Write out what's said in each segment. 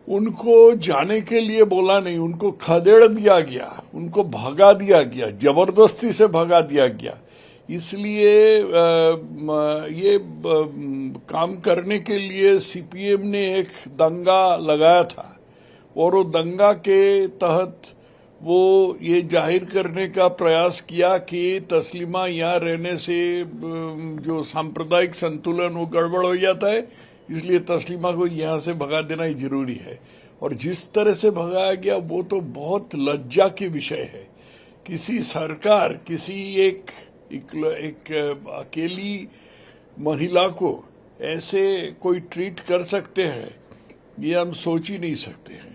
उनको जाने के लिए बोला नहीं, उनको खदेड़ दिया गया, उनको भगा दिया गया, जबरदस्ती से भगा दिया गया। इसलिए ये काम करने के लिए सीपीएम ने एक दंगा लगाया था और वो दंगा के तहत वो ये जाहिर करने का प्रयास किया कि तस्लीमा यहाँ रहने से जो सांप्रदायिक संतुलन वो गड़बड़ हो जाता है, इसलिए तस्लीमा को यहाँ से भगा देना ही जरूरी है। और जिस तरह से भगाया गया वो तो बहुत लज्जा की विषय है। किसी सरकार किसी एक अकेली महिला को ऐसे कोई ट्रीट कर सकते हैं, ये हम सोच ही नहीं सकते हैं।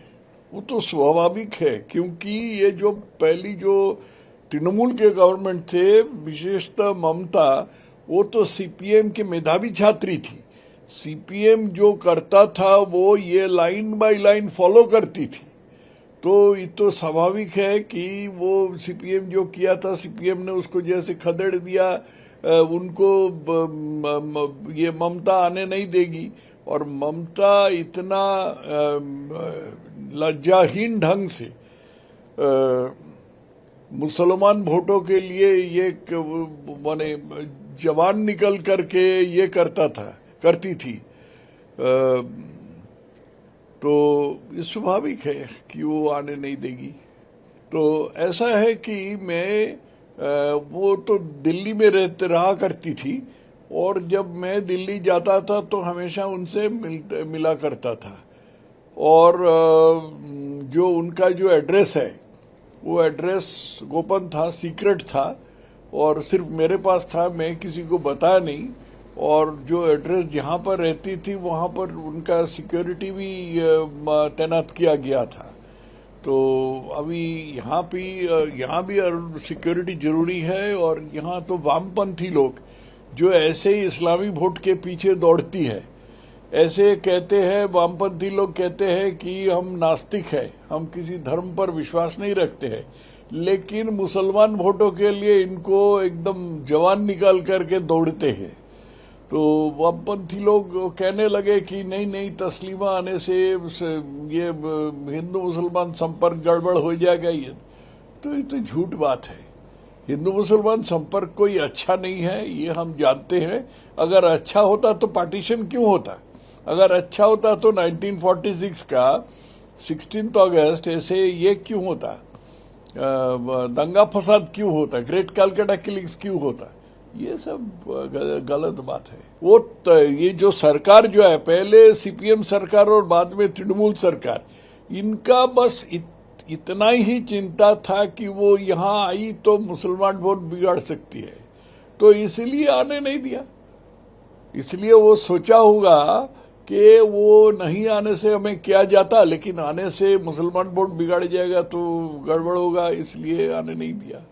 वो तो स्वाभाविक है, क्योंकि ये जो पहली जो तृणमूल के गवर्नमेंट थे, विशेषतः ममता, वो तो सीपीएम के मेधावी छात्री थी। सीपीएम जो करता था वो ये लाइन बाय लाइन फॉलो करती थी। तो ये तो स्वाभाविक है कि वो सीपीएम जो किया था, सीपीएम ने उसको जैसे खदेड़ दिया, उनको ये ममता आने नहीं देगी। और ममता इतना लज्जाहीन ढंग से मुसलमान वोटों के लिए ये माने जवान निकल करके ये करती थी, तो ये स्वाभाविक है कि वो आने नहीं देगी। तो ऐसा है कि मैं वो तो दिल्ली में रहा करती थी, और जब मैं दिल्ली जाता था तो हमेशा उनसे मिला करता था। और जो उनका जो एड्रेस है वो एड्रेस गोपन था, सीक्रेट था, और सिर्फ मेरे पास था, मैं किसी को बताया नहीं। और जो एड्रेस जहाँ पर रहती थी वहाँ पर उनका सिक्योरिटी भी तैनात किया गया था। तो अभी यहाँ भी सिक्योरिटी जरूरी है। और यहाँ तो वामपंथी लोग जो ऐसे ही इस्लामी वोट के पीछे दौड़ती है, ऐसे कहते हैं, वामपंथी लोग कहते हैं कि हम नास्तिक हैं, हम किसी धर्म पर विश्वास नहीं रखते हैं, लेकिन मुसलमान वोटों के लिए इनको एकदम जवान निकाल करके दौड़ते हैं। तो वामपंथी लोग कहने लगे कि नहीं, तस्लीमा आने से ये हिंदू मुसलमान संपर्क गड़बड़ हो जाएगा। ये तो झूठ बात है। हिंदू मुसलमान संपर्क कोई अच्छा नहीं है, ये हम जानते हैं। अगर अच्छा होता तो पार्टीशन क्यों होता? अगर अच्छा होता तो 1946 का 16 अगस्त ऐसे ये क्यों होता? दंगा फसाद क्यों होता? ग्रेट कलकत्ता किलिंग्स क्यों होता? ये सब गलत बात है। वो ये जो सरकार जो है, पहले सीपीएम सरकार और बाद में तृणमूल सरकार, इनका बस इतना ही चिंता था कि वो यहाँ आई तो मुसलमान वोट बिगाड़ सकती है, तो इसलिए आने नहीं दिया। इसलिए वो सोचा होगा कि वो नहीं आने से हमें क्या जाता, लेकिन आने से मुसलमान वोट बिगाड़ जाएगा तो गड़बड़ होगा, इसलिए आने नहीं दिया।